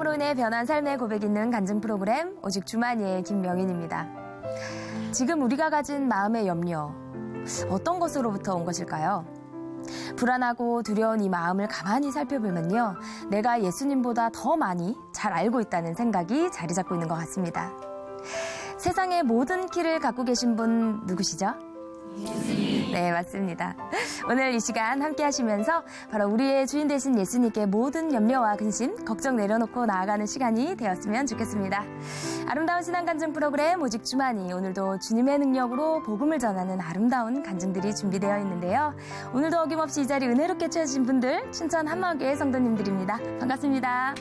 두려움으로 인해 변한 삶의 고백 있는 간증 프로그램 오직 주만이의 김명인입니다. 지금 우리가 가진 마음의 염려, 어떤 것으로부터 온 것일까요? 불안하고 두려운 이 마음을 가만히 살펴보면요, 내가 예수님보다 더 많이 잘 알고 있다는 생각이 자리 잡고 있는 것 같습니다. 세상의 모든 키를 갖고 계신 분 누구시죠? 네, 맞습니다. 오늘 이 시간 함께 하시면서 바로 우리의 주인 되신 예수님께 모든 염려와 근심, 걱정 내려놓고 나아가는 시간이 되었으면 좋겠습니다. 아름다운 신앙 간증 프로그램 오직 주만이, 오늘도 주님의 능력으로 복음을 전하는 아름다운 간증들이 준비되어 있는데요. 오늘도 어김없이 이 자리 은혜롭게 채워주신 분들, 춘천 한마음교회 성도님들입니다. 반갑습니다.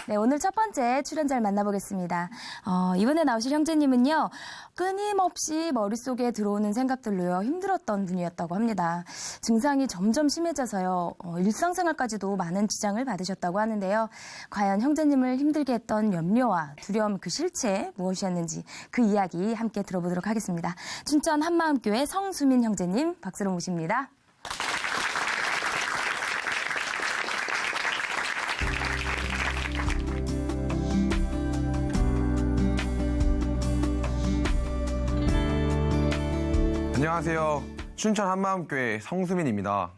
네, 오늘 첫 번째 출연자를 만나보겠습니다. 이번에 나오실 형제님은요, 끊임없이 머릿속에 들어오는 생각들로요, 힘들었던 분이었다고 합니다. 증상이 점점 심해져서요, 일상생활까지도 많은 지장을 받으셨다고 하는데요. 과연 형제님을 힘들게 했던 염려와 두려움, 그 실체 무엇이었는지 그 이야기 함께 들어보도록 하겠습니다. 춘천 한마음교회 성수민 형제님, 박수로 모십니다. 안녕하세요. 춘천 한마음교회 성수민입니다.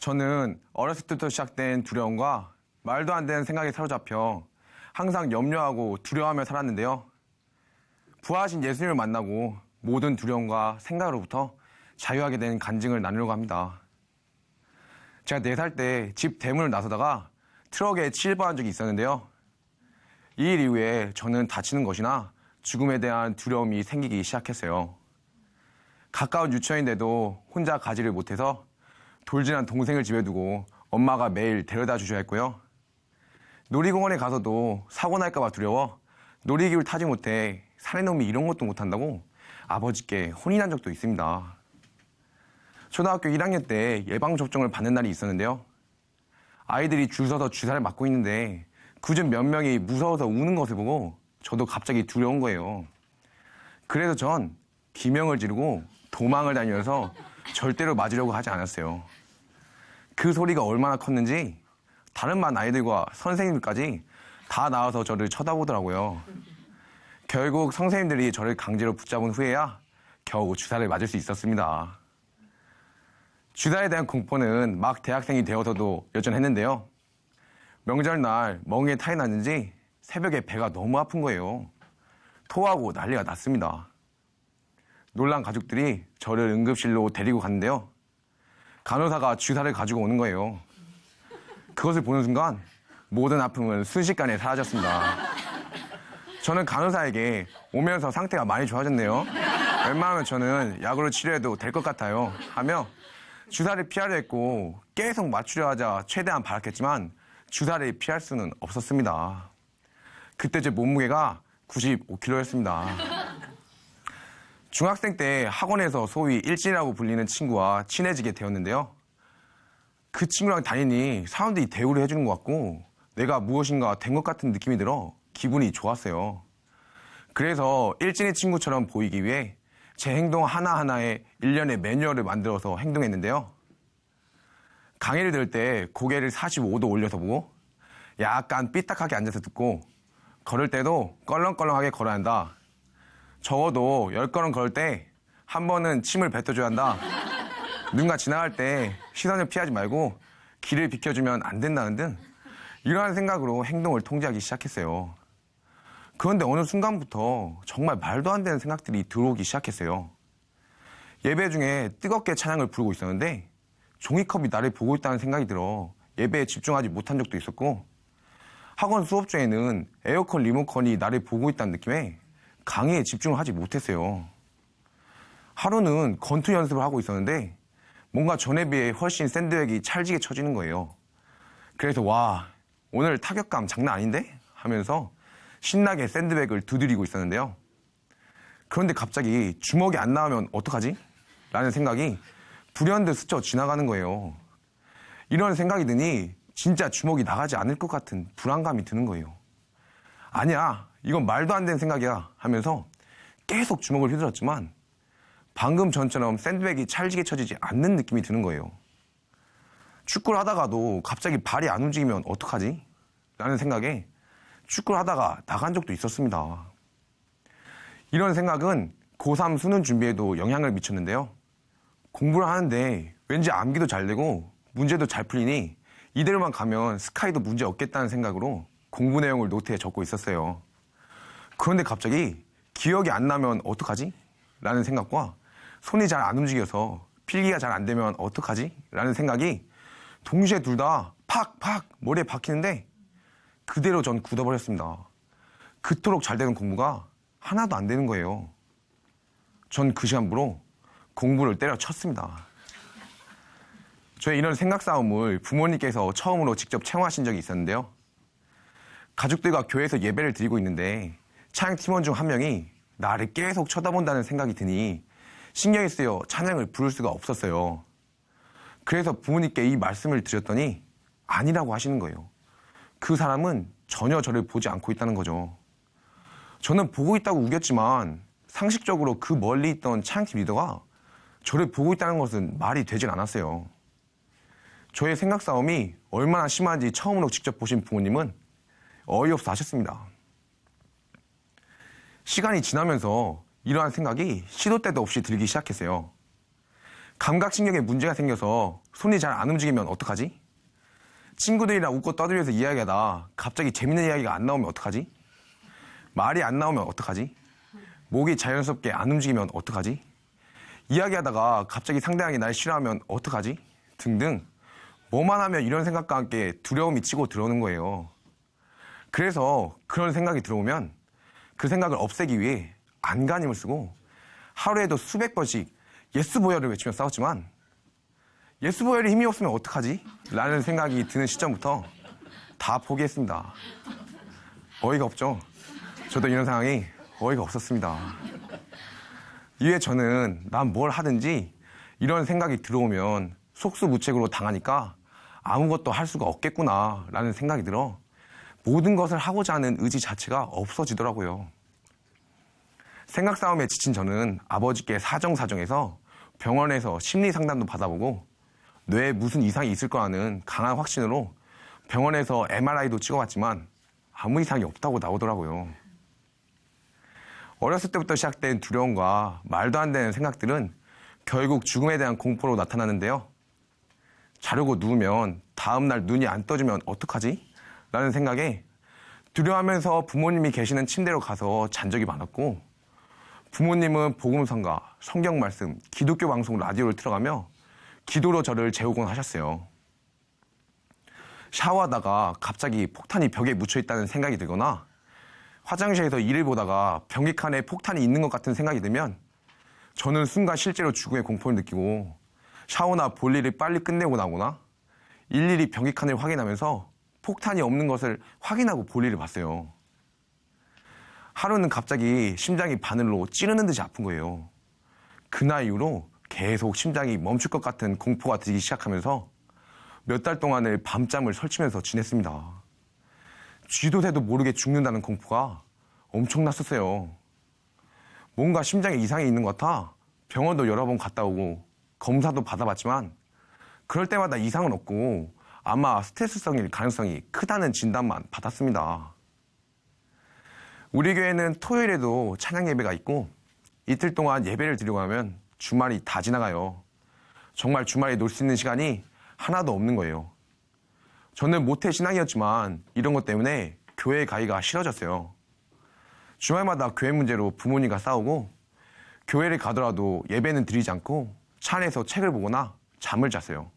저는 어렸을 때부터 시작된 두려움과 말도 안 되는 생각에 사로잡혀 항상 염려하고 두려워하며 살았는데요. 부활하신 예수님을 만나고 모든 두려움과 생각으로부터 자유하게 된 간증을 나누려고 합니다. 제가 4살 때 집 대문을 나서다가 트럭에 치일받은 적이 있었는데요. 이 일 이후에 저는 다치는 것이나 죽음에 대한 두려움이 생기기 시작했어요. 가까운 유치원인데도 혼자 가지를 못해서 돌진한 동생을 집에 두고 엄마가 매일 데려다 주셔야 했고요. 놀이공원에 가서도 사고 날까 봐 두려워 놀이기구를 타지 못해 사내놈이 이런 것도 못한다고 아버지께 혼이 난 적도 있습니다. 초등학교 1학년 때 예방접종을 받는 날이 있었는데요. 아이들이 줄 서서 주사를 맞고 있는데 그중 몇 명이 무서워서 우는 것을 보고 저도 갑자기 두려운 거예요. 그래서 전 비명을 지르고 도망을 다니면서 절대로 맞으려고 하지 않았어요. 그 소리가 얼마나 컸는지 다른 반 아이들과 선생님들까지 다 나와서 저를 쳐다보더라고요. 결국 선생님들이 저를 강제로 붙잡은 후에야 겨우 주사를 맞을 수 있었습니다. 주사에 대한 공포는 막 대학생이 되어서도 여전했는데요. 명절날 멍에 타이 났는지 새벽에 배가 너무 아픈 거예요. 토하고 난리가 났습니다. 놀란 가족들이 저를 응급실로 데리고 갔는데요. 간호사가 주사를 가지고 오는 거예요. 그것을 보는 순간 모든 아픔은 순식간에 사라졌습니다. 저는 간호사에게 오면서 상태가 많이 좋아졌네요. 웬만하면 저는 약으로 치료해도 될 것 같아요 하며 주사를 피하려 했고 계속 맞추려 하자 최대한 바랐겠지만 주사를 피할 수는 없었습니다. 그때 제 몸무게가 95kg였습니다. 중학생 때 학원에서 소위 일진이라고 불리는 친구와 친해지게 되었는데요. 그 친구랑 다니니 사람들이 대우를 해주는 것 같고 내가 무엇인가 된 것 같은 느낌이 들어 기분이 좋았어요. 그래서 일진의 친구처럼 보이기 위해 제 행동 하나하나에 일련의 매뉴얼을 만들어서 행동했는데요. 강의를 들을 때 고개를 45도 올려서 보고 약간 삐딱하게 앉아서 듣고 걸을 때도 껄렁껄렁하게 걸어야 한다. 적어도 10걸음 걸을 때 한 번은 침을 뱉어줘야 한다. 누군가 지나갈 때 시선을 피하지 말고 길을 비켜주면 안 된다는 등 이러한 생각으로 행동을 통제하기 시작했어요. 그런데 어느 순간부터 정말 말도 안 되는 생각들이 들어오기 시작했어요. 예배 중에 뜨겁게 찬양을 부르고 있었는데 종이컵이 나를 보고 있다는 생각이 들어 예배에 집중하지 못한 적도 있었고, 학원 수업 중에는 에어컨 리모컨이 나를 보고 있다는 느낌에 강의에 집중을 하지 못했어요. 하루는 권투 연습을 하고 있었는데 뭔가 전에 비해 훨씬 샌드백이 찰지게 쳐지는 거예요. 그래서 와, 오늘 타격감 장난 아닌데? 하면서 신나게 샌드백을 두드리고 있었는데요. 그런데 갑자기 주먹이 안 나오면 어떡하지? 라는 생각이 불현듯 스쳐 지나가는 거예요. 이런 생각이 드니 진짜 주먹이 나가지 않을 것 같은 불안감이 드는 거예요. 아니야, 이건 말도 안 되는 생각이야 하면서 계속 주먹을 휘둘렀지만 방금 전처럼 샌드백이 찰지게 쳐지지 않는 느낌이 드는 거예요. 축구를 하다가도 갑자기 발이 안 움직이면 어떡하지? 라는 생각에 축구를 하다가 나간 적도 있었습니다. 이런 생각은 고3 수능 준비에도 영향을 미쳤는데요. 공부를 하는데 왠지 암기도 잘 되고 문제도 잘 풀리니 이대로만 가면 스카이도 문제 없겠다는 생각으로 공부 내용을 노트에 적고 있었어요. 그런데 갑자기 기억이 안 나면 어떡하지? 라는 생각과 손이 잘 안 움직여서 필기가 잘 안 되면 어떡하지? 라는 생각이 동시에 둘 다 팍팍 머리에 박히는데 그대로 전 굳어버렸습니다. 그토록 잘 되는 공부가 하나도 안 되는 거예요. 전 그 시간부로 공부를 때려쳤습니다. 저의 이런 생각 싸움을 부모님께서 처음으로 직접 체험하신 적이 있었는데요. 가족들과 교회에서 예배를 드리고 있는데 찬양 팀원 중 한 명이 나를 계속 쳐다본다는 생각이 드니 신경이 쓰여 찬양을 부를 수가 없었어요. 그래서 부모님께 이 말씀을 드렸더니 아니라고 하시는 거예요. 그 사람은 전혀 저를 보지 않고 있다는 거죠. 저는 보고 있다고 우겼지만 상식적으로 그 멀리 있던 찬양팀 리더가 저를 보고 있다는 것은 말이 되질 않았어요. 저의 생각 싸움이 얼마나 심한지 처음으로 직접 보신 부모님은 어이없어 하셨습니다. 시간이 지나면서 이러한 생각이 시도 때도 없이 들기 시작했어요. 감각신경에 문제가 생겨서 손이 잘 안 움직이면 어떡하지? 친구들이랑 웃고 떠들면서 이야기하다 갑자기 재밌는 이야기가 안 나오면 어떡하지? 말이 안 나오면 어떡하지? 목이 자연스럽게 안 움직이면 어떡하지? 이야기하다가 갑자기 상대방이 날 싫어하면 어떡하지? 등등 뭐만 하면 이런 생각과 함께 두려움이 치고 들어오는 거예요. 그래서 그런 생각이 들어오면 그 생각을 없애기 위해 안간힘을 쓰고 하루에도 수백 번씩 예스 보혈을 외치며 싸웠지만 예스 보혈이 힘이 없으면 어떡하지? 라는 생각이 드는 시점부터 다 포기했습니다. 어이가 없죠? 저도 이런 상황이 어이가 없었습니다. 이후에 저는 난 뭘 하든지 이런 생각이 들어오면 속수무책으로 당하니까 아무것도 할 수가 없겠구나 라는 생각이 들어 모든 것을 하고자 하는 의지 자체가 없어지더라고요. 생각 싸움에 지친 저는 아버지께 사정사정해서 병원에서 심리 상담도 받아보고 뇌에 무슨 이상이 있을 거라는 강한 확신으로 병원에서 MRI도 찍어봤지만 아무 이상이 없다고 나오더라고요. 어렸을 때부터 시작된 두려움과 말도 안 되는 생각들은 결국 죽음에 대한 공포로 나타나는데요. 자려고 누우면 다음날 눈이 안 떠지면 어떡하지? 라는 생각에 두려워하면서 부모님이 계시는 침대로 가서 잔 적이 많았고 부모님은 복음성가, 성경 말씀, 기독교 방송 라디오를 틀어가며 기도로 저를 재우곤 하셨어요. 샤워하다가 갑자기 폭탄이 벽에 묻혀있다는 생각이 들거나 화장실에서 일을 보다가 변기칸에 폭탄이 있는 것 같은 생각이 들면 저는 순간 실제로 죽음의 공포를 느끼고 샤워나 볼 일을 빨리 끝내고 나거나 일일이 변기칸을 확인하면서 폭탄이 없는 것을 확인하고 볼 일을 봤어요. 하루는 갑자기 심장이 바늘로 찌르는 듯이 아픈 거예요. 그날 이후로 계속 심장이 멈출 것 같은 공포가 들기 시작하면서 몇 달 동안을 밤잠을 설치면서 지냈습니다. 쥐도 새도 모르게 죽는다는 공포가 엄청났었어요. 뭔가 심장에 이상이 있는 것 같아 병원도 여러 번 갔다 오고 검사도 받아봤지만 그럴 때마다 이상은 없고 아마 스트레스성일 가능성이 크다는 진단만 받았습니다. 우리 교회는 토요일에도 찬양 예배가 있고 이틀 동안 예배를 드리고 하면 주말이 다 지나가요. 정말 주말에 놀 수 있는 시간이 하나도 없는 거예요. 저는 모태 신앙이었지만 이런 것 때문에 교회에 가기가 싫어졌어요. 주말마다 교회 문제로 부모님과 싸우고 교회를 가더라도 예배는 드리지 않고 차 안에서 책을 보거나 잠을 잤어요.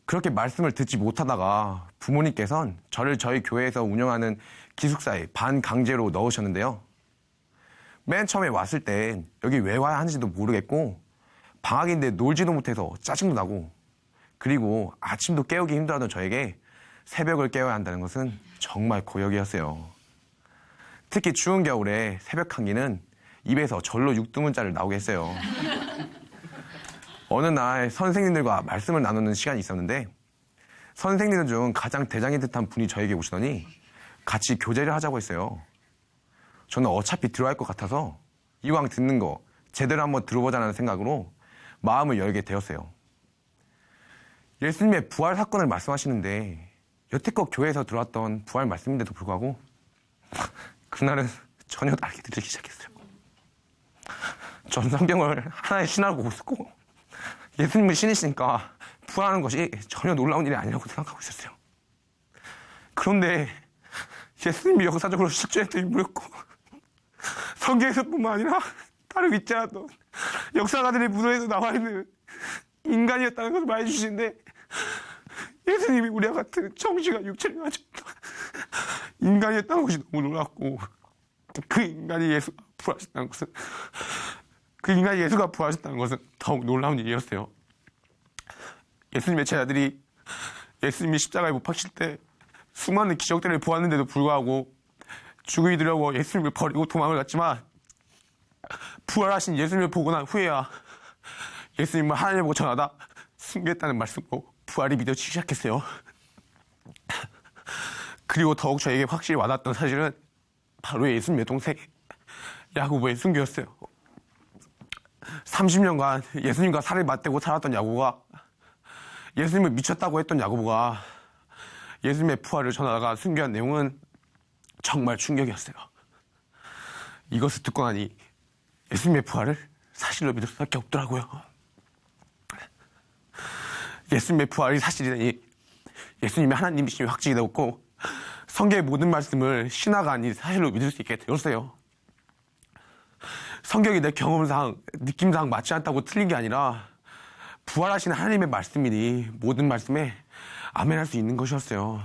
그렇게 말씀을 듣지 못하다가 부모님께서는 저를 저희 교회에서 운영하는 기숙사에 반강제로 넣으셨는데요. 맨 처음에 왔을 땐 여기 왜 와야 하는지도 모르겠고 방학인데 놀지도 못해서 짜증도 나고 그리고 아침도 깨우기 힘들어하던 저에게 새벽을 깨워야 한다는 것은 정말 고역이었어요. 특히 추운 겨울에 새벽 한기는 입에서 절로 육두문자를 나오게 했어요. 어느 날 선생님들과 말씀을 나누는 시간이 있었는데 선생님들 중 가장 대장인 듯한 분이 저에게 오시더니 같이 교제를 하자고 했어요. 저는 어차피 들어갈 것 같아서 이왕 듣는 거 제대로 한번 들어보자는 생각으로 마음을 열게 되었어요. 예수님의 부활 사건을 말씀하시는데 여태껏 교회에서 들어왔던 부활 말씀인데도 불구하고 그날은 전혀 다르게 들리기 시작했어요. 전 성경을 하나의 신화로 보고 있었고 예수님은 신이시니까 부활하는 것이 전혀 놀라운 일이 아니라고 생각하고 있었어요. 그런데 예수님이 역사적으로 실존했던 인물이었고 성경에서뿐만 아니라 다른 믿지 않았던 역사가들의 무덤에서 나와 있는 인간이었다는 것을 말해주시는데 예수님이 우리와 같은 정신과 육체를 가진 인간이었다는 것이 너무 놀랍고 그 인간이 예수가 부활하셨다는 것은 더욱 놀라운 일이었어요. 예수님의 제자들이 예수님이 십자가에 못 박힐 때 수많은 기적들을 보았는데도 불구하고 죽이려고 예수님을 버리고 도망을 갔지만 부활하신 예수님을 보고 난 후에야 예수님을 하나님을 보고 전하다 숨겼다는 말씀으로 부활이 믿어지기 시작했어요. 그리고 더욱 저에게 확실히 와닿았던 사실은 바로 예수님의 동생 야고보의 순교였어요. 30년간 예수님과 살을 맞대고 살았던 야고보가 예수님을 미쳤다고 했던 야고보가 예수님의 부활을 전하다가 순교한 내용은 정말 충격이었어요. 이것을 듣고 나니 예수님의 부활을 사실로 믿을 수밖에 없더라고요. 예수님의 부활이 사실이니 예수님이 하나님이심이 확증이 되었고 성경의 모든 말씀을 신화가 아닌 사실로 믿을 수 있게 되었어요. 성경이 내 경험상, 느낌상 맞지 않다고 틀린 게 아니라 부활하신 하나님의 말씀이니 모든 말씀에 아멘할 수 있는 것이었어요.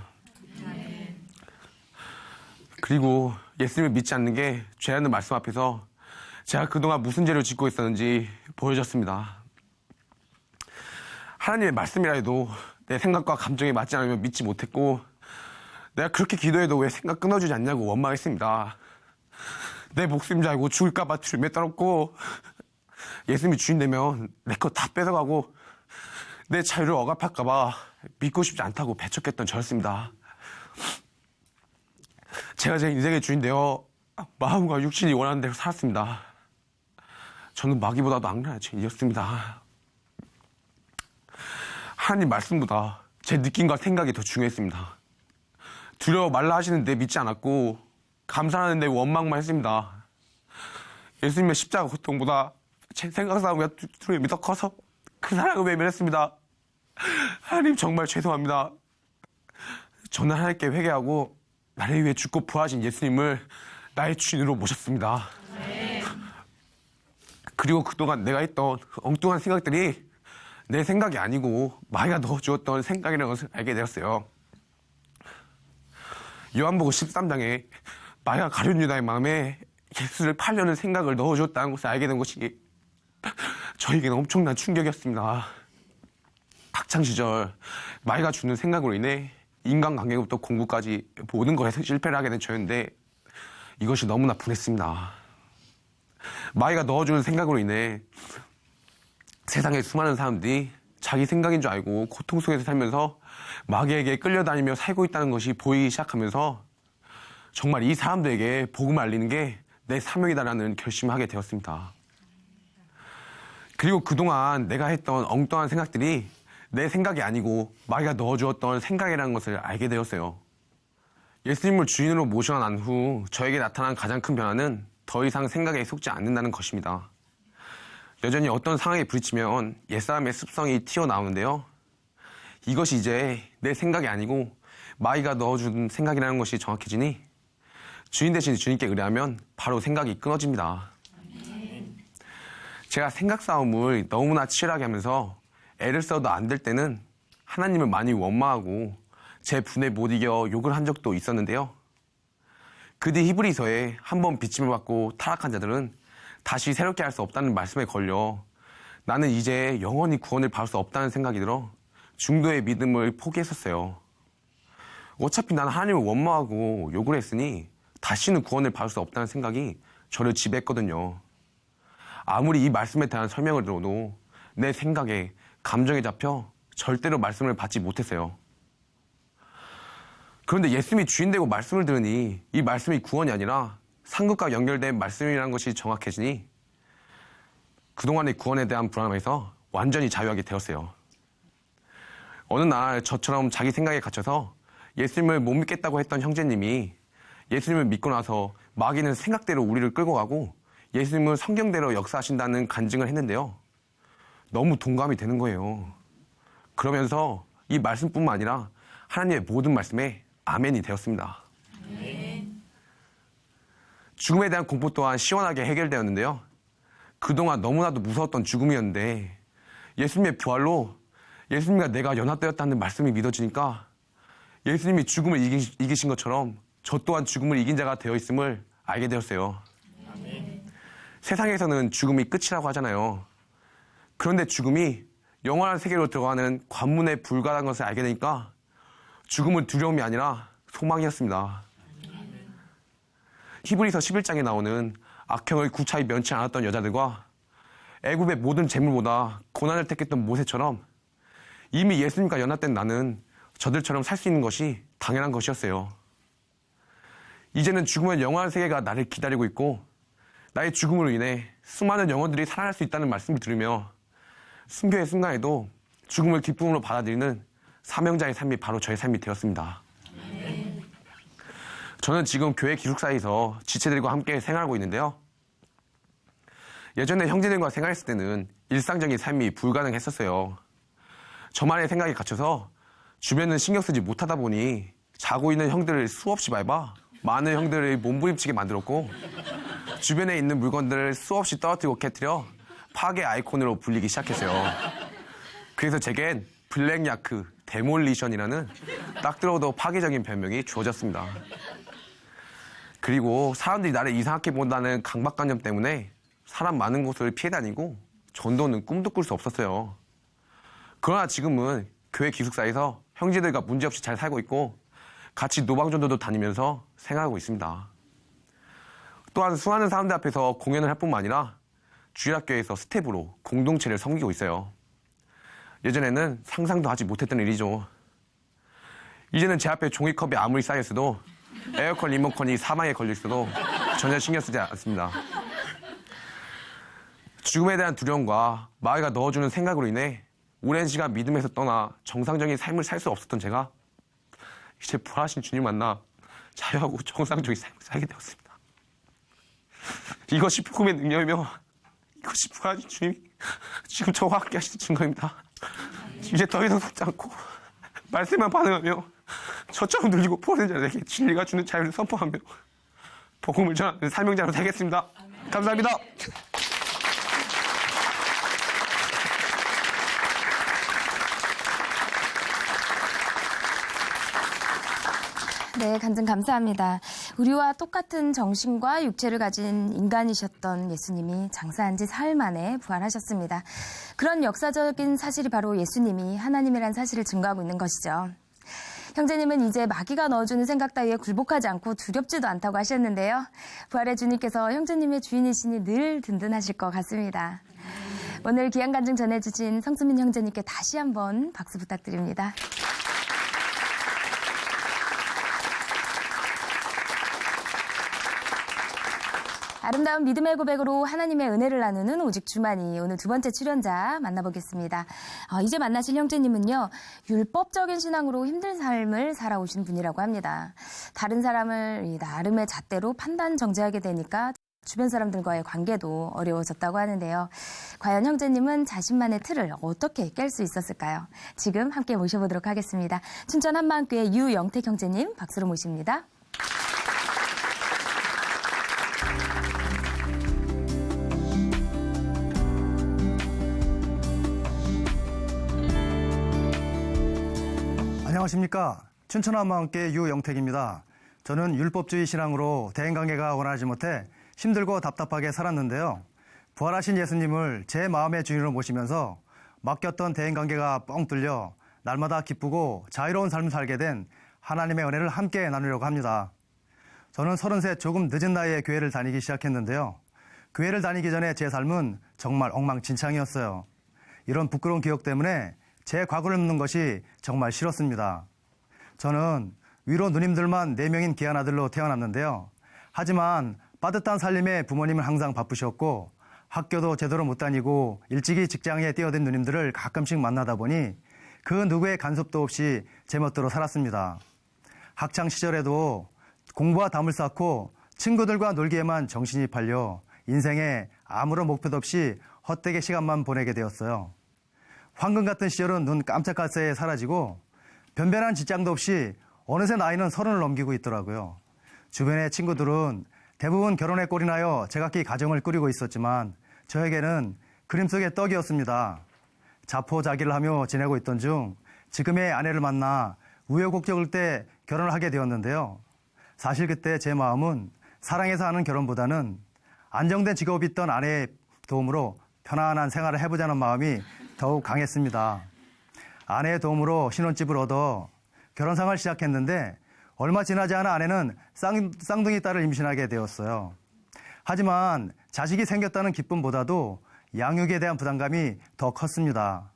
그리고 예수님을 믿지 않는 게 죄라는 말씀 앞에서 제가 그동안 무슨 죄를 짓고 있었는지 보여줬습니다. 하나님의 말씀이라 해도 내 생각과 감정에 맞지 않으면 믿지 못했고 내가 그렇게 기도해도 왜 생각 끊어주지 않냐고 원망했습니다. 내 목숨인 줄 알고 죽을까봐 들매 떨었고 예수님이 주인 되면 내 거 다 뺏어가고 내 자유를 억압할까봐 믿고 싶지 않다고 배척했던 저였습니다. 제가 제 인생의 주인 되어 마음과 육신이 원하는 대로 살았습니다. 저는 마귀보다도 악랄한 죄인이었습니다. 하나님 말씀보다 제 느낌과 생각이 더 중요했습니다. 두려워 말라 하시는데 믿지 않았고 감사하는데 원망만 했습니다. 예수님의 십자가 고통보다 제 생각 싸움과 두려움이 더 커서 그 사랑을 외면했습니다. 하나님 정말 죄송합니다. 저는 하나님께 회개하고 나를 위해 죽고 부활하신 예수님을 나의 주인으로 모셨습니다. 그리고 그동안 내가 했던 엉뚱한 생각들이 내 생각이 아니고 마귀가 넣어주었던 생각이라는 것을 알게 되었어요. 요한복음 13장에 마귀가 가룟 유다의 마음에 예수를 팔려는 생각을 넣어주었다는 것을 알게 된 것이 저에게는 엄청난 충격이었습니다. 학창시절 마귀가 주는 생각으로 인해 인간관계부터 공부까지 모든 것에서 실패를 하게 된 저였는데 이것이 너무나 분했습니다. 마귀가 넣어주는 생각으로 인해 세상의 수많은 사람들이 자기 생각인 줄 알고 고통 속에서 살면서 마귀에게 끌려다니며 살고 있다는 것이 보이기 시작하면서 정말 이 사람들에게 복음을 알리는 게 내 사명이다라는 결심을 하게 되었습니다. 그리고 그동안 내가 했던 엉뚱한 생각들이 내 생각이 아니고 마귀가 넣어주었던 생각이라는 것을 알게 되었어요. 예수님을 주인으로 모셔 난 후 저에게 나타난 가장 큰 변화는 더 이상 생각에 속지 않는다는 것입니다. 여전히 어떤 상황에 부딪히면 옛사람의 습성이 튀어나오는데요. 이것이 이제 내 생각이 아니고 마귀가 넣어준 생각이라는 것이 정확해지니 주인 대신 주님께 의뢰하면 바로 생각이 끊어집니다. 제가 생각 싸움을 너무나 치열하게 하면서 애를 써도 안 될 때는 하나님을 많이 원망하고 제 분에 못 이겨 욕을 한 적도 있었는데요. 그 뒤 히브리서에 한번 빚짐을 받고 타락한 자들은 다시 새롭게 할 수 없다는 말씀에 걸려 나는 이제 영원히 구원을 받을 수 없다는 생각이 들어 중도의 믿음을 포기했었어요. 어차피 나는 하나님을 원망하고 욕을 했으니 다시는 구원을 받을 수 없다는 생각이 저를 지배했거든요. 아무리 이 말씀에 대한 설명을 들어도 내 생각에 감정에 잡혀 절대로 말씀을 받지 못했어요. 그런데 예수님이 주인 되고 말씀을 들으니 이 말씀이 구원이 아니라 상급과 연결된 말씀이라는 것이 정확해지니 그동안의 구원에 대한 불안함에서 완전히 자유하게 되었어요. 어느 날 저처럼 자기 생각에 갇혀서 예수님을 못 믿겠다고 했던 형제님이 예수님을 믿고 나서 마귀는 생각대로 우리를 끌고 가고 예수님은 성경대로 역사하신다는 간증을 했는데요. 너무 동감이 되는 거예요. 그러면서 이 말씀뿐만 아니라 하나님의 모든 말씀에 아멘이 되었습니다. 죽음에 대한 공포 또한 시원하게 해결되었는데요. 그동안 너무나도 무서웠던 죽음이었는데 예수님의 부활로 예수님과 내가 연합되었다는 말씀이 믿어지니까 예수님이 죽음을 이기신 것처럼 저 또한 죽음을 이긴 자가 되어 있음을 알게 되었어요. 세상에서는 죽음이 끝이라고 하잖아요. 그런데 죽음이 영원한 세계로 들어가는 관문에 불과한 것을 알게 되니까 죽음은 두려움이 아니라 소망이었습니다. 히브리서 11장에 나오는 악형을 구차히 면치 않았던 여자들과 애굽의 모든 재물보다 고난을 택했던 모세처럼 이미 예수님과 연합된 나는 저들처럼 살 수 있는 것이 당연한 것이었어요. 이제는 죽으면 영원한 세계가 나를 기다리고 있고 나의 죽음으로 인해 수많은 영혼들이 살아날 수 있다는 말씀을 들으며 순교의 순간에도 죽음을 기쁨으로 받아들이는 사명자의 삶이 바로 저의 삶이 되었습니다. 저는 지금 교회 기숙사에서 지체들과 함께 생활하고 있는데요. 예전에 형제들과 생활했을 때는 일상적인 삶이 불가능했었어요. 저만의 생각에 갇혀서 주변은 신경 쓰지 못하다 보니 자고 있는 형들을 수없이 밟아 많은 형들을 몸부림치게 만들었고 주변에 있는 물건들을 수없이 떨어뜨리고 깨뜨려 파괴 아이콘으로 불리기 시작했어요. 그래서 제겐 블랙야크 데몰리션이라는 딱 들어도 파괴적인 별명이 주어졌습니다. 그리고 사람들이 나를 이상하게 본다는 강박관념 때문에 사람 많은 곳을 피해 다니고 전도는 꿈도 꿀 수 없었어요. 그러나 지금은 교회 기숙사에서 형제들과 문제없이 잘 살고 있고 같이 노방전도도 다니면서 생활하고 있습니다. 또한 수많은 사람들 앞에서 공연을 할 뿐만 아니라 주일학교에서 스텝으로 공동체를 섬기고 있어요. 예전에는 상상도 하지 못했던 일이죠. 이제는 제 앞에 종이컵이 아무리 쌓여있어도 에어컨 리모컨이 사방에 걸려있어도 전혀 신경 쓰지 않습니다. 죽음에 대한 두려움과 마귀가 넣어주는 생각으로 인해 오랜 시간 믿음에서 떠나 정상적인 삶을 살 수 없었던 제가 이제 부활하신 주님 만나 자유하고 정상적인 삶을 살게 되었습니다. 이것이 복음의 능력이며 이것이 부활하신 주님이 지금 저와 함께 하시는 증거입니다. 이제 더 이상 속지 않고 말씀만 반응하며 저처럼 늘리고 포는 자들에게 진리가 주는 자유를 선포하며 복음을 전하는 사명자로 되겠습니다. 감사합니다. 네, 간증 감사합니다. 우리와 똑같은 정신과 육체를 가진 인간이셨던 예수님이 장사한 지 사흘 만에 부활하셨습니다. 그런 역사적인 사실이 바로 예수님이 하나님이란 사실을 증거하고 있는 것이죠. 형제님은 이제 마귀가 넣어주는 생각 따위에 굴복하지 않고 두렵지도 않다고 하셨는데요. 부활의 주님께서 형제님의 주인이시니 늘 든든하실 것 같습니다. 오늘 귀한 간증 전해주신 성수민 형제님께 다시 한번 박수 부탁드립니다. 아름다운 믿음의 고백으로 하나님의 은혜를 나누는 오직 주만이 오늘 두 번째 출연자 만나보겠습니다. 이제 만나실 형제님은요. 율법적인 신앙으로 힘든 삶을 살아오신 분이라고 합니다. 다른 사람을 나름의 잣대로 판단 정죄하게 되니까 주변 사람들과의 관계도 어려워졌다고 하는데요. 과연 형제님은 자신만의 틀을 어떻게 깰 수 있었을까요? 지금 함께 모셔보도록 하겠습니다. 춘천 한마음교회 유영택 형제님 박수로 모십니다. 안녕하십니까. 춘천한마음교회 유영택입니다. 저는 율법주의 신앙으로 대인관계가 원하지 못해 힘들고 답답하게 살았는데요. 부활하신 예수님을 제 마음의 주인으로 모시면서 맡겼던 대인관계가 뻥 뚫려 날마다 기쁘고 자유로운 삶을 살게 된 하나님의 은혜를 함께 나누려고 합니다. 저는 30세 조금 늦은 나이에 교회를 다니기 시작했는데요. 교회를 다니기 전에 제 삶은 정말 엉망진창이었어요. 이런 부끄러운 기억 때문에 제 과거를 묻는 것이 정말 싫었습니다. 저는 위로 누님들만 4명인 귀한 아들로 태어났는데요. 하지만 빠듯한 살림에 부모님은 항상 바쁘셨고 학교도 제대로 못 다니고 일찍이 직장에 뛰어든 누님들을 가끔씩 만나다 보니 그 누구의 간섭도 없이 제멋대로 살았습니다. 학창 시절에도 공부와 담을 쌓고 친구들과 놀기에만 정신이 팔려 인생에 아무런 목표도 없이 헛되게 시간만 보내게 되었어요. 황금 같은 시절은 눈 깜짝할 새에 사라지고 변변한 직장도 없이 어느새 나이는 30을 넘기고 있더라고요. 주변의 친구들은 대부분 결혼에 꼴이 나여 제각기 가정을 꾸리고 있었지만 저에게는 그림 속의 떡이었습니다. 자포자기를 하며 지내고 있던 중 지금의 아내를 만나 우여곡절 때 결혼을 하게 되었는데요. 사실 그때 제 마음은 사랑해서 하는 결혼보다는 안정된 직업이 있던 아내의 도움으로 편안한 생활을 해보자는 마음이 더욱 강했습니다. 아내의 도움으로 신혼집을 얻어 결혼생활을 시작했는데 얼마 지나지 않아 아내는 쌍둥이 딸을 임신하게 되었어요. 하지만 자식이 생겼다는 기쁨보다도 양육에 대한 부담감이 더 컸습니다.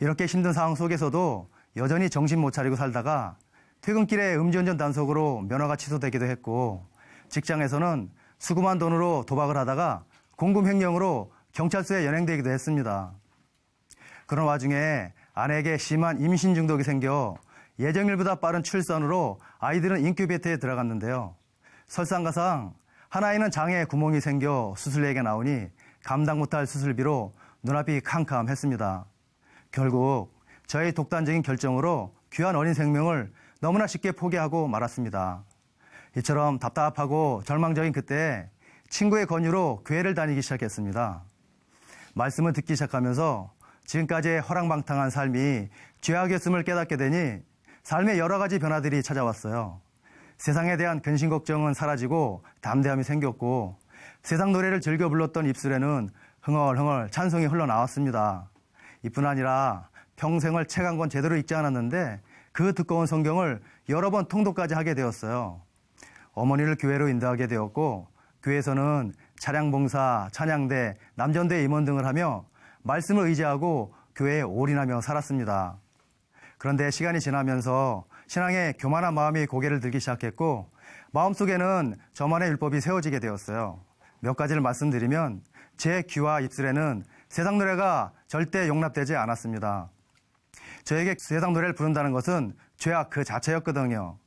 이렇게 힘든 상황 속에서도 여전히 정신 못 차리고 살다가 퇴근길에 음주운전 단속으로 면허가 취소되기도 했고 직장에서는 수금한 돈으로 도박을 하다가 공금횡령으로 경찰서에 연행되기도 했습니다. 그런 와중에 아내에게 심한 임신 중독이 생겨 예정일보다 빠른 출산으로 아이들은 인큐베이터에 들어갔는데요. 설상가상 한 아이는 장에 구멍이 생겨 수술예가 나오니 감당 못할 수술비로 눈앞이 캄캄했습니다. 결국 저의 독단적인 결정으로 귀한 어린 생명을 너무나 쉽게 포기하고 말았습니다. 이처럼 답답하고 절망적인 그때 친구의 권유로 교회를 다니기 시작했습니다. 말씀을 듣기 시작하면서 지금까지의 허랑방탕한 삶이 죄악이었음을 깨닫게 되니 삶의 여러 가지 변화들이 찾아왔어요. 세상에 대한 근심 걱정은 사라지고 담대함이 생겼고 세상 노래를 즐겨 불렀던 입술에는 흥얼흥얼 찬송이 흘러나왔습니다. 이뿐 아니라 평생을 책 한 권 제대로 읽지 않았는데 그 두꺼운 성경을 여러 번 통독까지 하게 되었어요. 어머니를 교회로 인도하게 되었고 교회에서는 차량봉사, 찬양대, 남전대 임원 등을 하며 말씀을 의지하고 교회에 올인하며 살았습니다. 그런데 시간이 지나면서 신앙에 교만한 마음이 고개를 들기 시작했고 마음속에는 저만의 율법이 세워지게 되었어요. 몇 가지를 말씀드리면 제 귀와 입술에는 세상 노래가 절대 용납되지 않았습니다. 저에게 세상 노래를 부른다는 것은 죄악 그 자체였거든요.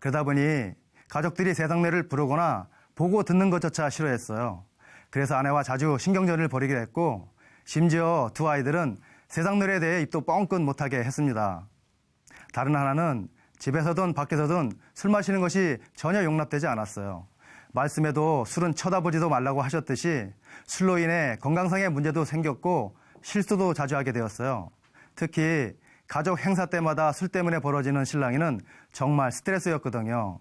그러다 보니 가족들이 세상 노래를 부르거나 보고 듣는 것조차 싫어했어요. 그래서 아내와 자주 신경전을 벌이게 했고 심지어 두 아이들은 세상 노래에 대해 입도 뻥끗 못하게 했습니다. 다른 하나는 집에서든 밖에서든 술 마시는 것이 전혀 용납되지 않았어요. 말씀에도 술은 쳐다보지도 말라고 하셨듯이 술로 인해 건강상의 문제도 생겼고 실수도 자주 하게 되었어요. 특히 가족 행사 때마다 술 때문에 벌어지는 실랑이는 정말 스트레스였거든요.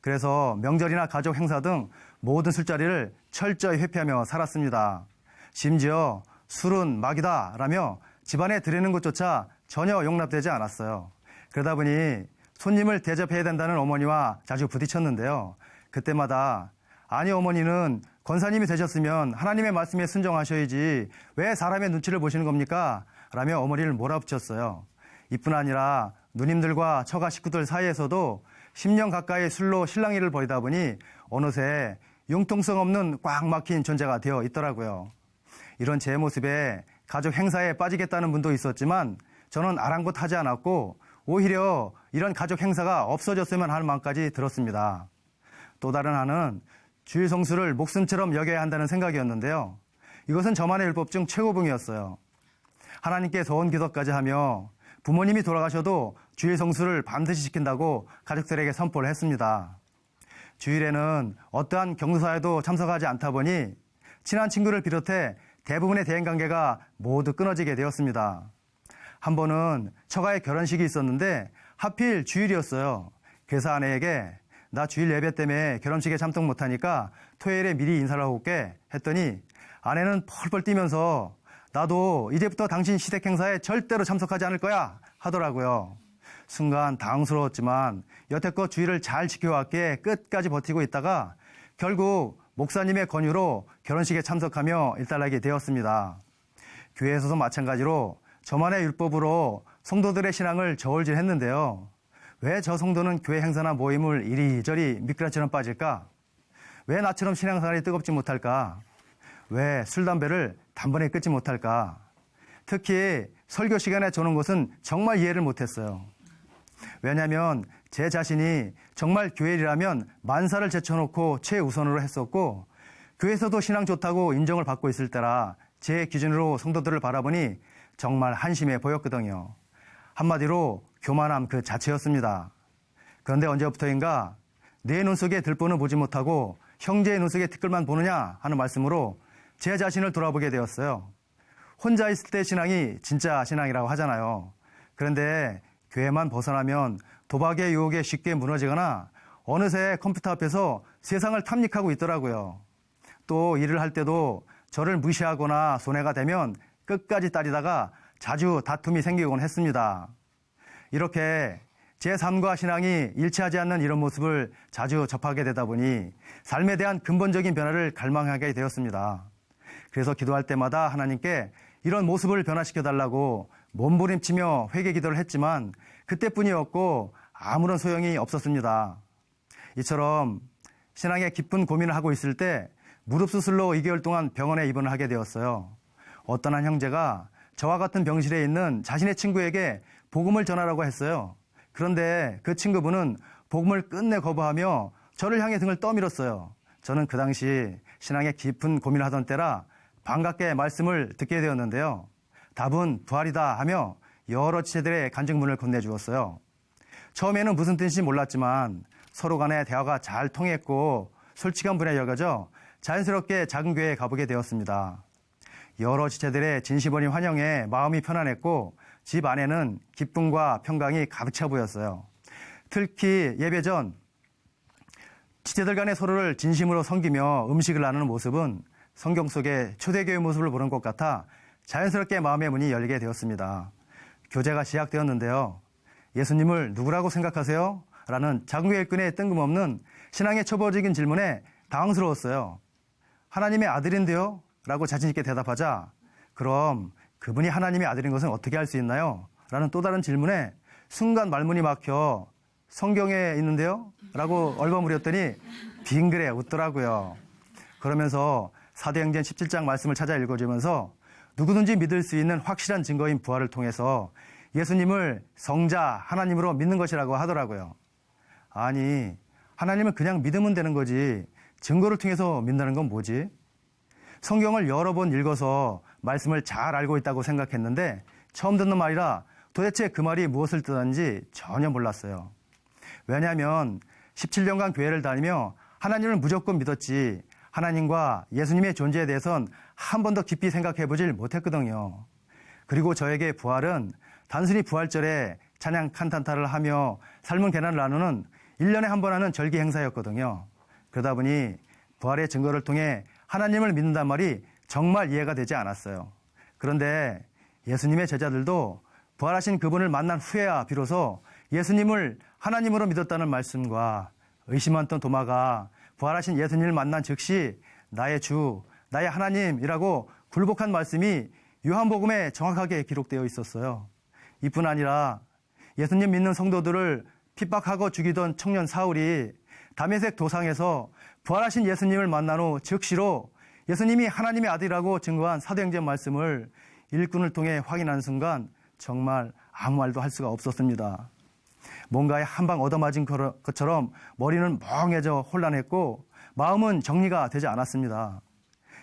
그래서 명절이나 가족 행사 등 모든 술자리를 철저히 회피하며 살았습니다. 심지어 술은 막이다라며 집안에 들이는 것조차 전혀 용납되지 않았어요. 그러다 보니 손님을 대접해야 된다는 어머니와 자주 부딪혔는데요. 그때마다 아니 어머니는 권사님이 되셨으면 하나님의 말씀에 순종하셔야지 왜 사람의 눈치를 보시는 겁니까? 라며 어머니를 몰아붙였어요. 이뿐 아니라 누님들과 처가 식구들 사이에서도 10년 가까이 술로 실랑이를 벌이다 보니 어느새 융통성 없는 꽉 막힌 존재가 되어 있더라고요. 이런 제 모습에 가족 행사에 빠지겠다는 분도 있었지만 저는 아랑곳하지 않았고 오히려 이런 가족 행사가 없어졌으면 하는 마음까지 들었습니다. 또 다른 하나는 주일 성수를 목숨처럼 여겨야 한다는 생각이었는데요. 이것은 저만의 율법 중 최고봉이었어요. 하나님께 서원 기도까지 하며 부모님이 돌아가셔도 주일 성수를 반드시 지킨다고 가족들에게 선포를 했습니다. 주일에는 어떠한 경사에도 참석하지 않다 보니 친한 친구를 비롯해 대부분의 대인관계가 모두 끊어지게 되었습니다. 한 번은 처가에 결혼식이 있었는데 하필 주일이었어요. 그래서 아내에게 나 주일 예배 때문에 결혼식에 참석 못하니까 토요일에 미리 인사를 하고 올게 했더니 아내는 펄펄 뛰면서 나도 이제부터 당신 시댁 행사에 절대로 참석하지 않을 거야 하더라고요. 순간 당황스러웠지만 여태껏 주일을 잘 지켜왔기에 끝까지 버티고 있다가 결국 목사님의 권유로 결혼식에 참석하며 일단하게 되었습니다. 교회에서도 마찬가지로 저만의 율법으로 성도들의 신앙을 저울질했는데요. 왜 저 성도는 교회 행사나 모임을 이리저리 미끄러지처럼 빠질까? 왜 나처럼 신앙생활이 뜨겁지 못할까? 왜 술, 담배를 단번에 끊지 못할까? 특히 설교 시간에 조는 것은 정말 이해를 못했어요. 왜냐하면 제 자신이 정말 교회 일이라면 만사를 제쳐놓고 최우선으로 했었고 교회에서도 신앙 좋다고 인정을 받고 있을 때라 제 기준으로 성도들을 바라보니 정말 한심해 보였거든요. 한마디로 교만함 그 자체였습니다. 그런데 언제부터인가 내 눈 속에 들보는 보지 못하고 형제의 눈 속에 티끌만 보느냐 하는 말씀으로 제 자신을 돌아보게 되었어요. 혼자 있을 때 신앙이 진짜 신앙이라고 하잖아요. 그런데 교회만 벗어나면 도박의 유혹에 쉽게 무너지거나 어느새 컴퓨터 앞에서 세상을 탐닉하고 있더라고요. 또 일을 할 때도 저를 무시하거나 손해가 되면 끝까지 따지다가 자주 다툼이 생기곤 했습니다. 이렇게 제 삶과 신앙이 일치하지 않는 이런 모습을 자주 접하게 되다 보니 삶에 대한 근본적인 변화를 갈망하게 되었습니다. 그래서 기도할 때마다 하나님께 이런 모습을 변화시켜달라고 몸부림치며 회개 기도를 했지만 그때뿐이었고 아무런 소용이 없었습니다. 이처럼 신앙에 깊은 고민을 하고 있을 때 무릎 수술로 2개월 동안 병원에 입원을 하게 되었어요. 어떤 한 형제가 저와 같은 병실에 있는 자신의 친구에게 복음을 전하라고 했어요. 그런데 그 친구분은 복음을 끝내 거부하며 저를 향해 등을 떠밀었어요. 저는 그 당시 신앙에 깊은 고민을 하던 때라 반갑게 말씀을 듣게 되었는데요. 답은 부활이다 하며 여러 지체들의 간증문을 건네주었어요. 처음에는 무슨 뜻인지 몰랐지만 서로 간의 대화가 잘 통했고 솔직한 분에 여겨져 자연스럽게 작은 교회에 가보게 되었습니다. 여러 지체들의 진심 어린 환영에 마음이 편안했고 집 안에는 기쁨과 평강이 가득 차 보였어요. 특히 예배 전 지체들 간에 서로를 진심으로 섬기며 음식을 나누는 모습은 성경 속의 초대교회 모습을 보는 것 같아 자연스럽게 마음의 문이 열리게 되었습니다. 교제가 시작되었는데요. 예수님을 누구라고 생각하세요? 라는 작은 교회 일꾼의 뜬금없는 신앙의 초보적인 질문에 당황스러웠어요. 하나님의 아들인데요? 라고 자신있게 대답하자 그럼 그분이 하나님의 아들인 것은 어떻게 알 수 있나요? 라는 또 다른 질문에 순간 말문이 막혀 성경에 있는데요? 라고 얼버무렸더니 빙그레 웃더라고요. 그러면서 사도행전 17장 말씀을 찾아 읽어주면서 누구든지 믿을 수 있는 확실한 증거인 부활을 통해서 예수님을 성자 하나님으로 믿는 것이라고 하더라고요. 아니, 하나님을 그냥 믿으면 되는 거지 증거를 통해서 믿는다는 건 뭐지? 성경을 여러 번 읽어서 말씀을 잘 알고 있다고 생각했는데 처음 듣는 말이라 도대체 그 말이 무엇을 뜻하는지 전혀 몰랐어요. 왜냐하면 17년간 교회를 다니며 하나님을 무조건 믿었지 하나님과 예수님의 존재에 대해선 한 번도 깊이 생각해보질 못했거든요. 그리고 저에게 부활은 단순히 부활절에 찬양 칸탄타를 하며 삶은 계란을 나누는 1년에 한 번 하는 절기 행사였거든요. 그러다 보니 부활의 증거를 통해 하나님을 믿는단 말이 정말 이해가 되지 않았어요. 그런데 예수님의 제자들도 부활하신 그분을 만난 후에야 비로소 예수님을 하나님으로 믿었다는 말씀과 의심했던 도마가 부활하신 예수님을 만난 즉시 나의 주, 나의 하나님이라고 굴복한 말씀이 요한복음에 정확하게 기록되어 있었어요. 이뿐 아니라 예수님 믿는 성도들을 핍박하고 죽이던 청년 사울이 다메섹 도상에서 부활하신 예수님을 만난 후 즉시로 예수님이 하나님의 아들이라고 증거한 사도행전 말씀을 일꾼을 통해 확인하는 순간 정말 아무 말도 할 수가 없었습니다. 뭔가에 한 방 얻어맞은 것처럼 머리는 멍해져 혼란했고 마음은 정리가 되지 않았습니다.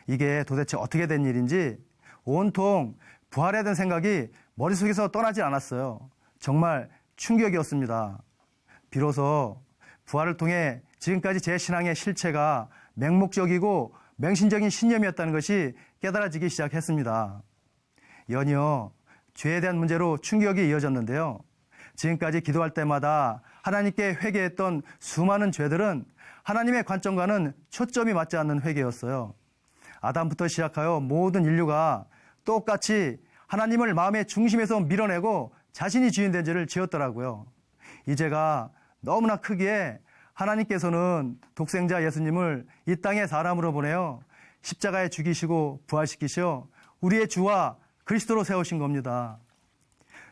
이게 도대체 어떻게 된 일인지 온통 부활에 대한 생각이 머릿속에서 떠나지 않았어요. 정말 충격이었습니다. 비로소 부활을 통해 지금까지 제 신앙의 실체가 맹목적이고 맹신적인 신념이었다는 것이 깨달아지기 시작했습니다. 연이어 죄에 대한 문제로 충격이 이어졌는데요. 지금까지 기도할 때마다 하나님께 회개했던 수많은 죄들은 하나님의 관점과는 초점이 맞지 않는 회개였어요. 아담부터 시작하여 모든 인류가 똑같이 하나님을 마음의 중심에서 밀어내고 자신이 주인된 죄를 지었더라고요. 이 죄가 너무나 크기에 하나님께서는 독생자 예수님을 이 땅에 사람으로 보내어 십자가에 죽이시고 부활시키셔 우리의 주와 그리스도로 세우신 겁니다.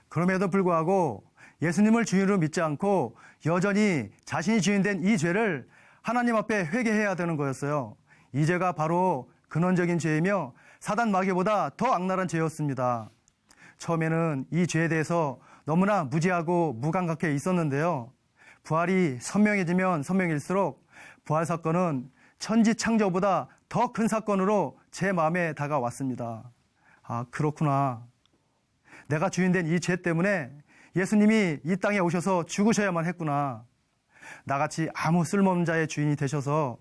그럼에도 불구하고 예수님을 주인으로 믿지 않고 여전히 자신이 주인된 이 죄를 하나님 앞에 회개해야 되는 거였어요. 이 죄가 바로 근원적인 죄이며 사단 마귀보다 더 악랄한 죄였습니다. 처음에는 이 죄에 대해서 너무나 무지하고 무감각해 있었는데요. 부활이 선명해지면 선명일수록 부활 사건은 천지 창조보다 더 큰 사건으로 제 마음에 다가왔습니다. 아, 그렇구나. 내가 주인된 이 죄 때문에 예수님이 이 땅에 오셔서 죽으셔야만 했구나. 나같이 아무 쓸모없는 자의 주인이 되셔서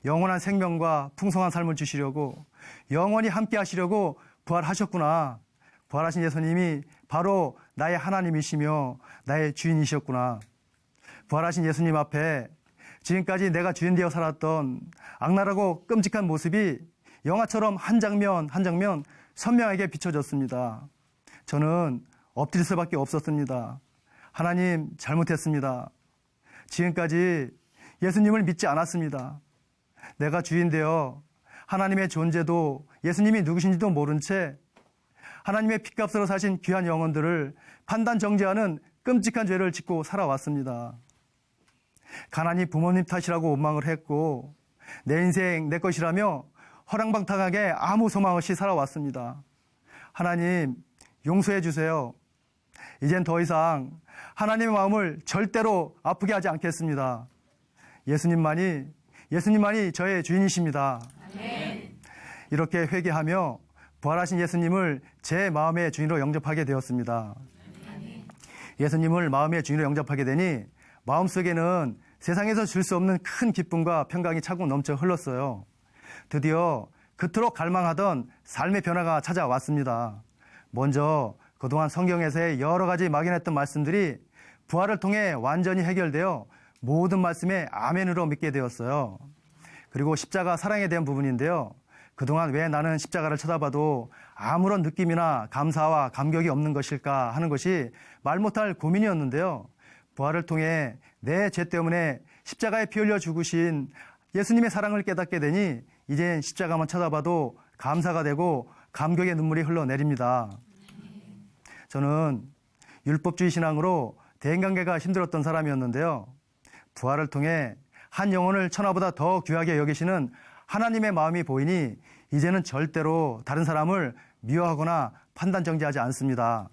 영원한 생명과 풍성한 삶을 주시려고 영원히 함께 하시려고 부활하셨구나. 부활하신 예수님이 바로 나의 하나님이시며 나의 주인이셨구나. 부활하신 예수님 앞에 지금까지 내가 주인 되어 살았던 악랄하고 끔찍한 모습이 영화처럼 한 장면 한 장면 선명하게 비춰졌습니다. 저는 엎드릴 수밖에 없었습니다. 하나님, 잘못했습니다. 지금까지 예수님을 믿지 않았습니다. 내가 주인 되어 하나님의 존재도 예수님이 누구신지도 모른 채 하나님의 핏값으로 사신 귀한 영혼들을 판단 정죄하는 끔찍한 죄를 짓고 살아왔습니다. 가난이 부모님 탓이라고 원망을 했고 내 인생 내 것이라며 허랑방탕하게 아무 소망 없이 살아왔습니다. 하나님, 용서해 주세요. 이젠 더 이상 하나님의 마음을 절대로 아프게 하지 않겠습니다. 예수님만이 저의 주인이십니다. 아멘. 이렇게 회개하며 부활하신 예수님을 제 마음의 주인으로 영접하게 되었습니다. 아멘. 예수님을 마음의 주인으로 영접하게 되니 마음속에는 세상에서 줄 수 없는 큰 기쁨과 평강이 차곡 넘쳐 흘렀어요. 드디어 그토록 갈망하던 삶의 변화가 찾아왔습니다. 먼저 그동안 성경에서의 여러 가지 막연했던 말씀들이 부활을 통해 완전히 해결되어 모든 말씀에 아멘으로 믿게 되었어요. 그리고 십자가 사랑에 대한 부분인데요. 그동안 왜 나는 십자가를 쳐다봐도 아무런 느낌이나 감사와 감격이 없는 것일까 하는 것이 말 못할 고민이었는데요. 부활을 통해 내 죄 때문에 십자가에 피 흘려 죽으신 예수님의 사랑을 깨닫게 되니 이젠 십자가만 쳐다봐도 감사가 되고 감격의 눈물이 흘러내립니다. 저는 율법주의 신앙으로 대인관계가 힘들었던 사람이었는데요. 부활을 통해 한 영혼을 천하보다 더 귀하게 여기시는 하나님의 마음이 보이니 이제는 절대로 다른 사람을 미워하거나 판단 정죄하지 않습니다.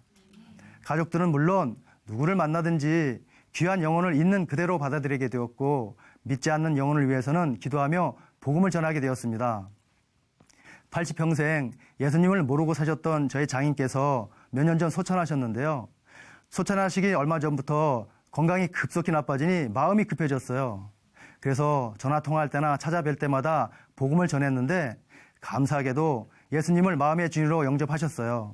가족들은 물론 누구를 만나든지 귀한 영혼을 있는 그대로 받아들이게 되었고 믿지 않는 영혼을 위해서는 기도하며 복음을 전하게 되었습니다. 80평생 예수님을 모르고 사셨던 저희 장인께서 몇 년 전 소천하셨는데요. 소천하시기 얼마 전부터 건강이 급속히 나빠지니 마음이 급해졌어요. 그래서 전화 통화할 때나 찾아뵐 때마다 복음을 전했는데 감사하게도 예수님을 마음의 주인으로 영접하셨어요.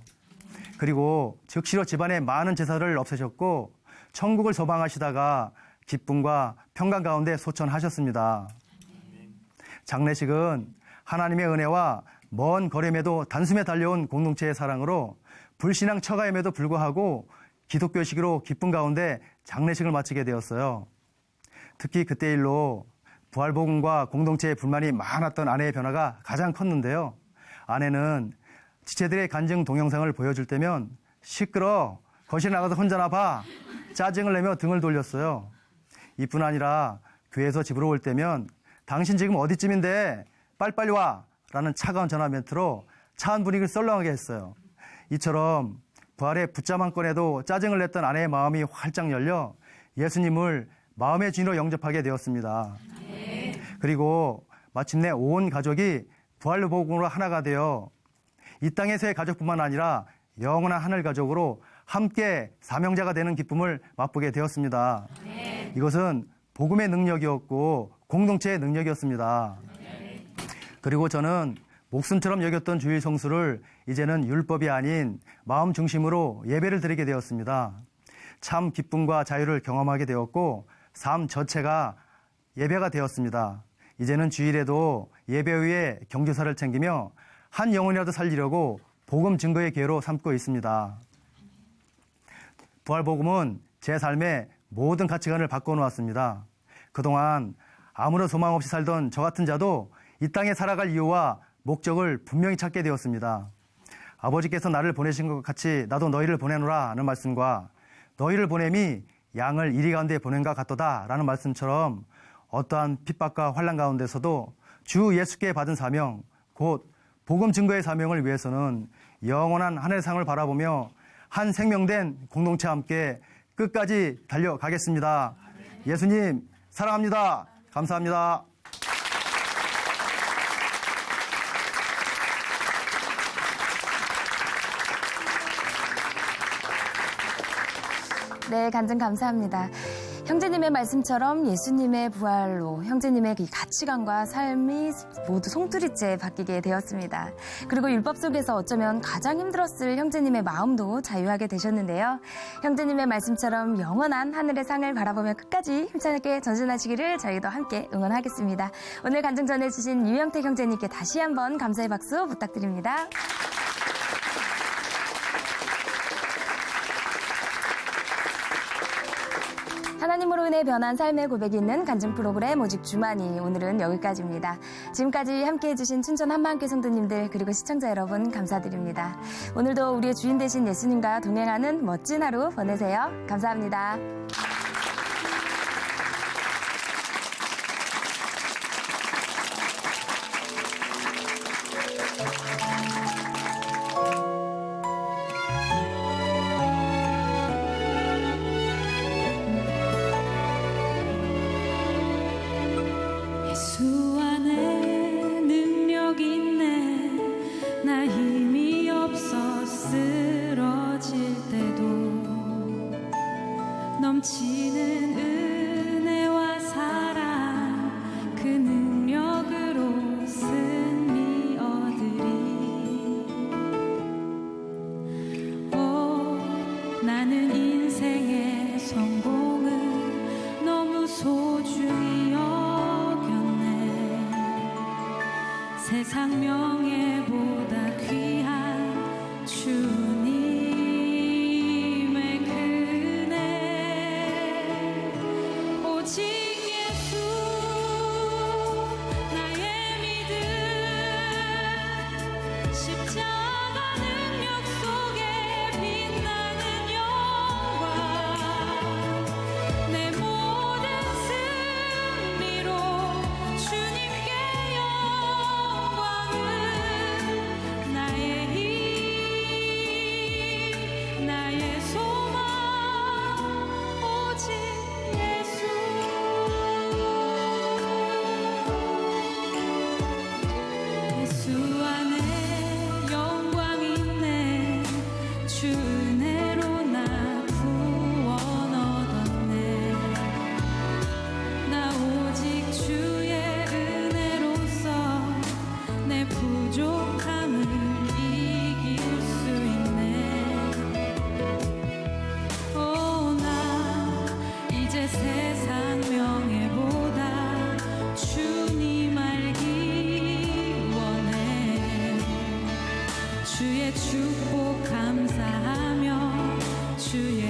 그리고 즉시로 집안의 많은 제사를 없애셨고 천국을 소망하시다가 기쁨과 평강 가운데 소천하셨습니다. 장례식은 하나님의 은혜와 먼 거리임에도 단숨에 달려온 공동체의 사랑으로 불신앙 처가임에도 불구하고 기독교식으로 기쁨 가운데 장례식을 마치게 되었어요. 특히 그때 일로 부활복음과 공동체의 불만이 많았던 아내의 변화가 가장 컸는데요. 아내는 지체들의 간증 동영상을 보여줄 때면 시끄러, 거실 나가서 혼자나 봐, 짜증을 내며 등을 돌렸어요. 이뿐 아니라 교회에서 집으로 올 때면 당신 지금 어디쯤인데 빨리빨리 와 라는 차가운 전화 멘트로 차 안 분위기를 썰렁하게 했어요. 이처럼 부활의 붙잡 한 건에도 짜증을 냈던 아내의 마음이 활짝 열려 예수님을 마음의 주인으로 영접하게 되었습니다. 그리고 마침내 온 가족이 부활 복음으로 하나가 되어 이 땅에서의 가족뿐만 아니라 영원한 하늘 가족으로 함께 사명자가 되는 기쁨을 맛보게 되었습니다. 이것은 복음의 능력이었고 공동체의 능력이었습니다. 그리고 저는 목숨처럼 여겼던 주일 성수를 이제는 율법이 아닌 마음 중심으로 예배를 드리게 되었습니다. 참 기쁨과 자유를 경험하게 되었고 삶 전체가 예배가 되었습니다. 이제는 주일에도 예배 후에 경주사를 챙기며 한 영혼이라도 살리려고 복음 증거의 기회로 삼고 있습니다. 부활복음은 제 삶의 모든 가치관을 바꿔놓았습니다. 그동안 아무런 소망 없이 살던 저 같은 자도 이 땅에 살아갈 이유와 목적을 분명히 찾게 되었습니다. 아버지께서 나를 보내신 것 같이 나도 너희를 보내노라 하는 말씀과 너희를 보냄이 양을 이리 가운데 보낸과 같도다 라는 말씀처럼 어떠한 핍박과 환난 가운데서도 주 예수께 받은 사명, 곧 복음 증거의 사명을 위해서는 영원한 하늘의 상을 바라보며 한 생명된 공동체와 함께 끝까지 달려가겠습니다. 예수님 사랑합니다. 감사합니다. 네, 간증 감사합니다. 형제님의 말씀처럼 예수님의 부활로 형제님의 그 가치관과 삶이 모두 송두리째 바뀌게 되었습니다. 그리고 율법 속에서 어쩌면 가장 힘들었을 형제님의 마음도 자유하게 되셨는데요. 형제님의 말씀처럼 영원한 하늘의 상을 바라보며 끝까지 힘차게 전진하시기를 저희도 함께 응원하겠습니다. 오늘 간증 전해주신 유영택 형제님께 다시 한번 감사의 박수 부탁드립니다. 하나님으로 인해 변한 삶의 고백이 있는 간증 프로그램 오직 주만이 오늘은 여기까지입니다. 지금까지 함께해 주신 춘천 한마음교회 성도님들 그리고 시청자 여러분 감사드립니다. 오늘도 우리의 주인 되신 예수님과 동행하는 멋진 하루 보내세요. 감사합니다. 예수 안에 능력 있네. 나 힘이 없어 쓰러질 때도 넘치는 은혜와 사랑 그 능력으로 승리 얻으리. 나는 인생의 성공을 너무 소중히 세상 명예보다 귀한 주님의 은혜. 오직 예수 나의 믿음. 십자가 능력 속에 빛나는 영광. 내 모든 승리로 주님께 나의 힘, 나의 소망, 오직 예수. 예수 안에 영광 있네. 주 은혜로 나 구원 얻었네. 나 오직 주의 은혜로서 내 부족함을 이길 수 있네. 나 이제 세상 명예보다 주님 알기 원해. 주의 축복 감사하며 주의